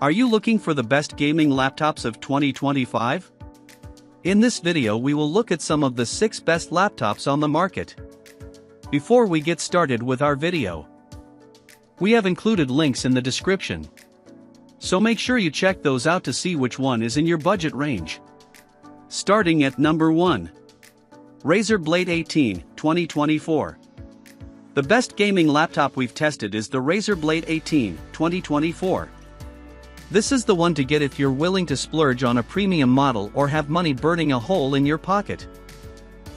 Are you looking for the best gaming laptops of 2025? In this video we will look at some of the 6 best laptops on the market. Before we get started with our video, we have included links in the description, so make sure you check those out to see which one is in your budget range. Starting at number 1. Razer Blade 18, 2024. The best gaming laptop we've tested is the Razer Blade 18, 2024. This is the one to get if you're willing to splurge on a premium model or have money burning a hole in your pocket.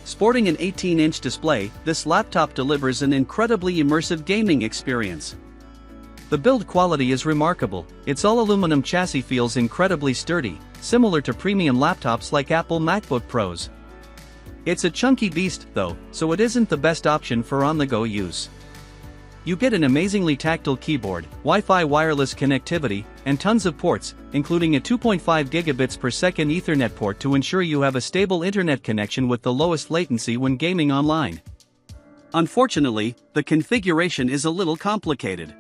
Sporting an 18-inch display, this laptop delivers an incredibly immersive gaming experience. The build quality is remarkable. Its all-aluminum chassis feels incredibly sturdy, similar to premium laptops like Apple MacBook Pros. It's a chunky beast, though, so it isn't the best option for on-the-go use. You get an amazingly tactile keyboard, Wi-Fi wireless connectivity, and tons of ports, including a 2.5 gigabits per second Ethernet port to ensure you have a stable internet connection with the lowest latency when gaming online. Unfortunately, the configuration is a little complicated.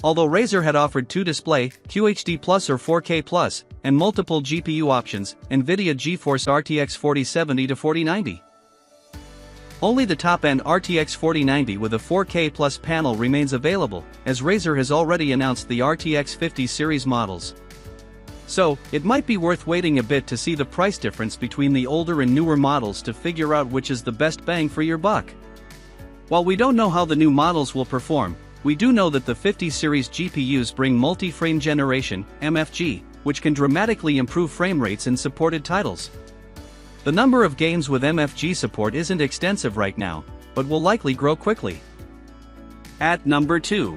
Although Razer had offered 2 display, QHD+ or 4K+, and multiple GPU options, NVIDIA GeForce RTX 4070-4090. Only the top-end RTX 4090 with a 4K+ panel remains available, as Razer has already announced the RTX 50 series models. So, it might be worth waiting a bit to see the price difference between the older and newer models to figure out which is the best bang for your buck. While we don't know how the new models will perform, we do know that the 50 series GPUs bring multi-frame generation, MFG, which can dramatically improve frame rates in supported titles. The number of games with MFG support isn't extensive right now, but will likely grow quickly. At number 2.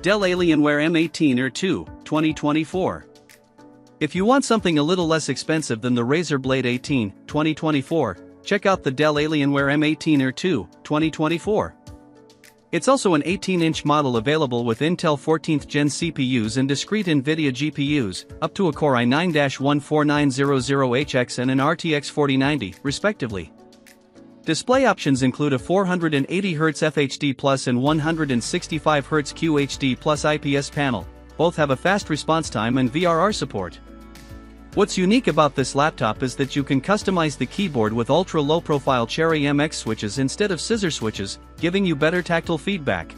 Dell Alienware M18 2, 2024. If you want something a little less expensive than the Razer Blade 18, 2024, check out the Dell Alienware M18 2, 2024. It's also an 18-inch model available with Intel 14th Gen CPUs and discrete NVIDIA GPUs, up to a Core i9-14900HX and an RTX 4090, respectively. Display options include a 480Hz FHD Plus and 165Hz QHD Plus IPS panel. Both have a fast response time and VRR support. What's unique about this laptop is that you can customize the keyboard with ultra-low-profile Cherry MX switches instead of scissor switches, giving you better tactile feedback.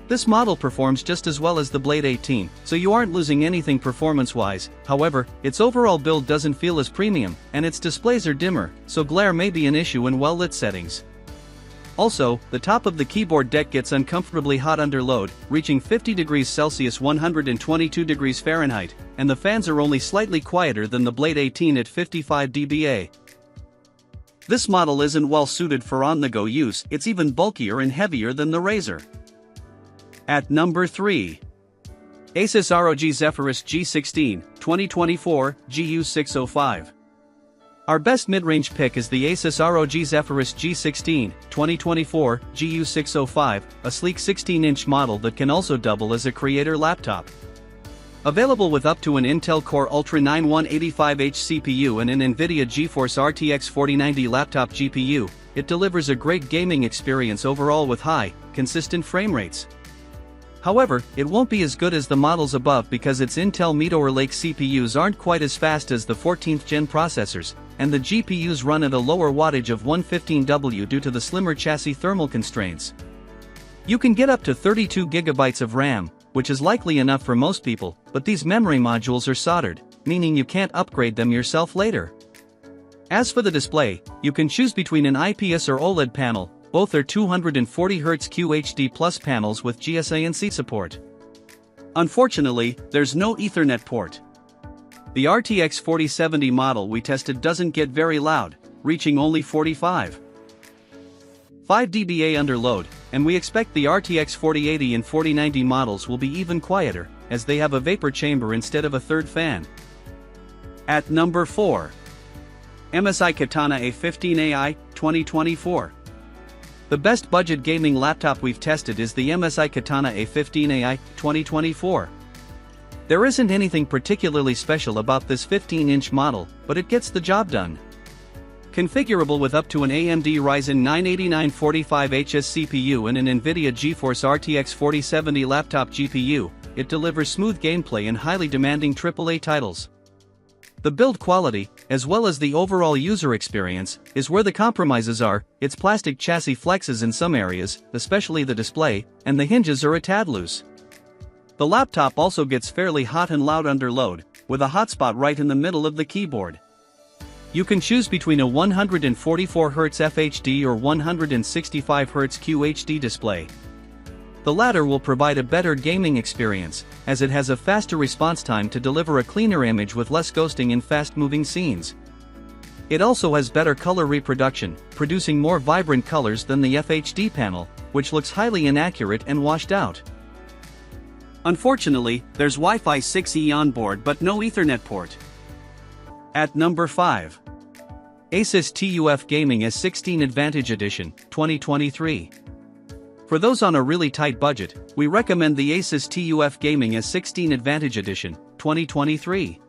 This model performs just as well as the Blade 18, so you aren't losing anything performance-wise. However, its overall build doesn't feel as premium, and its displays are dimmer, so glare may be an issue in well-lit settings. Also, the top of the keyboard deck gets uncomfortably hot under load, reaching 50 degrees Celsius 122 degrees Fahrenheit, and the fans are only slightly quieter than the Blade 18 at 55 dBA. This model isn't well suited for on-the-go use, it's even bulkier and heavier than the Razer. At number 3. ASUS ROG Zephyrus G16, 2024, GU605. Our best mid-range pick is the ASUS ROG Zephyrus G16, 2024, GU605, a sleek 16-inch model that can also double as a creator laptop. Available with up to an Intel Core Ultra 9 185H CPU and an NVIDIA GeForce RTX 4090 laptop GPU, it delivers a great gaming experience overall with high, consistent frame rates. However, it won't be as good as the models above because its Intel Meteor Lake CPUs aren't quite as fast as the 14th gen processors, and the GPUs run at a lower wattage of 115W due to the slimmer chassis thermal constraints. You can get up to 32 GB of RAM, which is likely enough for most people, but these memory modules are soldered, meaning you can't upgrade them yourself later. As for the display, you can choose between an IPS or OLED panel. Both are 240Hz QHD Plus panels with GSANC support. Unfortunately, there's no Ethernet port. The RTX 4070 model we tested doesn't get very loud, reaching only 45.5 dBA under load, and we expect the RTX 4080 and 4090 models will be even quieter, as they have a vapor chamber instead of a third fan. At number 4. MSI Katana A15 AI, 2024. The best budget gaming laptop we've tested is the MSI Katana A15 AI, 2024. There isn't anything particularly special about this 15-inch model, but it gets the job done. Configurable with up to an AMD Ryzen 9 8945HS CPU and an NVIDIA GeForce RTX 4070 laptop GPU, it delivers smooth gameplay in highly demanding AAA titles. The build quality, as well as the overall user experience, is where the compromises are. Its plastic chassis flexes in some areas, especially the display, and the hinges are a tad loose. The laptop also gets fairly hot and loud under load, with a hotspot right in the middle of the keyboard. You can choose between a 144Hz FHD or 165Hz QHD display. The latter will provide a better gaming experience, as it has a faster response time to deliver a cleaner image with less ghosting in fast-moving scenes. It also has better color reproduction, producing more vibrant colors than the FHD panel, which looks highly inaccurate and washed out. Unfortunately, there's Wi-Fi 6E on board but no Ethernet port. At number 5. ASUS TUF Gaming S16 Advantage Edition, 2023. For those on a really tight budget, we recommend the ASUS TUF Gaming S16 Advantage Edition, 2023.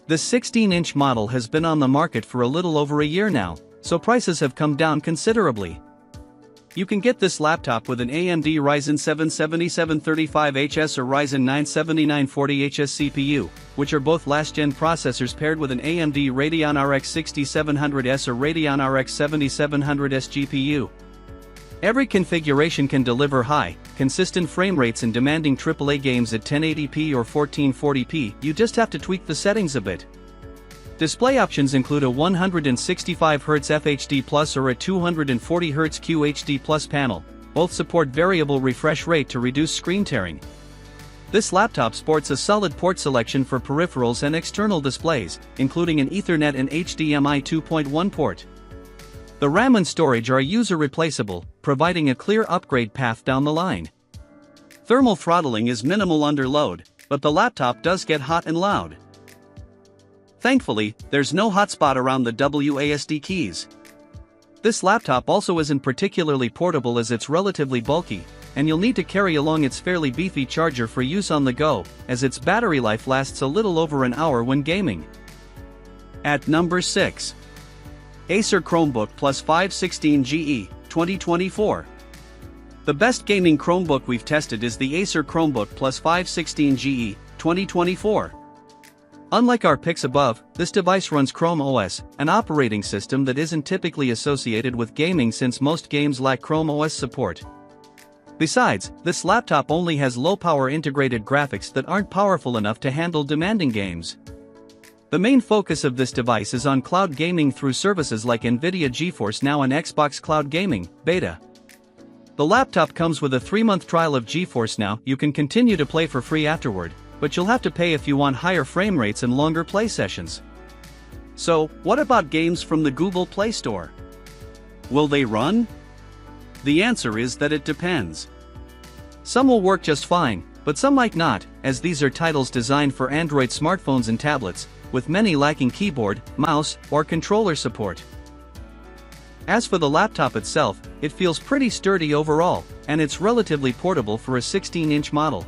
This 16-inch model has been on the market for a little over a year now, so prices have come down considerably. You can get this laptop with an AMD Ryzen 7 7735HS or Ryzen 9 7940HS CPU, which are both last-gen processors paired with an AMD Radeon RX 6700S or Radeon RX 7700S GPU. Every configuration can deliver high, consistent frame rates in demanding AAA games at 1080p or 1440p, you just have to tweak the settings a bit. Display options include a 165Hz FHD Plus or a 240Hz QHD Plus panel, both support variable refresh rate to reduce screen tearing. This laptop sports a solid port selection for peripherals and external displays, including an Ethernet and HDMI 2.1 port. The RAM and storage are user replaceable, providing a clear upgrade path down the line. Thermal throttling is minimal under load, but the laptop does get hot and loud. Thankfully, there's no hotspot around the WASD keys. This laptop also isn't particularly portable as it's relatively bulky, and you'll need to carry along its fairly beefy charger for use on the go, as its battery life lasts a little over an hour when gaming. At number 6. Acer Chromebook Plus 516 GE, 2024. The best gaming Chromebook we've tested is the Acer Chromebook Plus 516 GE, 2024. Unlike our picks above, this device runs Chrome OS, an operating system that isn't typically associated with gaming since most games lack Chrome OS support. Besides, this laptop only has low-power integrated graphics that aren't powerful enough to handle demanding games. The main focus of this device is on cloud gaming through services like NVIDIA GeForce Now and Xbox Cloud Gaming Beta. The laptop comes with a 3-month trial of GeForce Now. You can continue to play for free afterward, but you'll have to pay if you want higher frame rates and longer play sessions. So, what about games from the Google Play Store? Will they run? The answer is that it depends. Some will work just fine, but some might not, as these are titles designed for Android smartphones and tablets, with many lacking keyboard, mouse, or controller support. As for the laptop itself, it feels pretty sturdy overall, and it's relatively portable for a 16-inch model.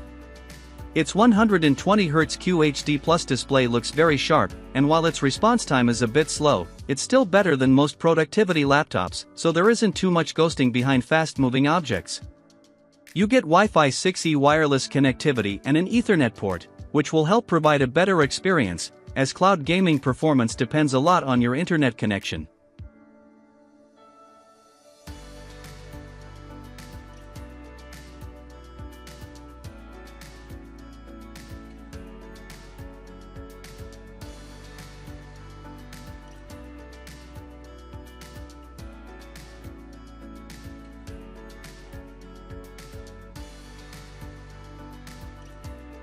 Its 120Hz QHD Plus display looks very sharp, and while its response time is a bit slow, it's still better than most productivity laptops, so there isn't too much ghosting behind fast-moving objects. You get Wi-Fi 6E wireless connectivity and an Ethernet port, which will help provide a better experience, as cloud gaming performance depends a lot on your internet connection.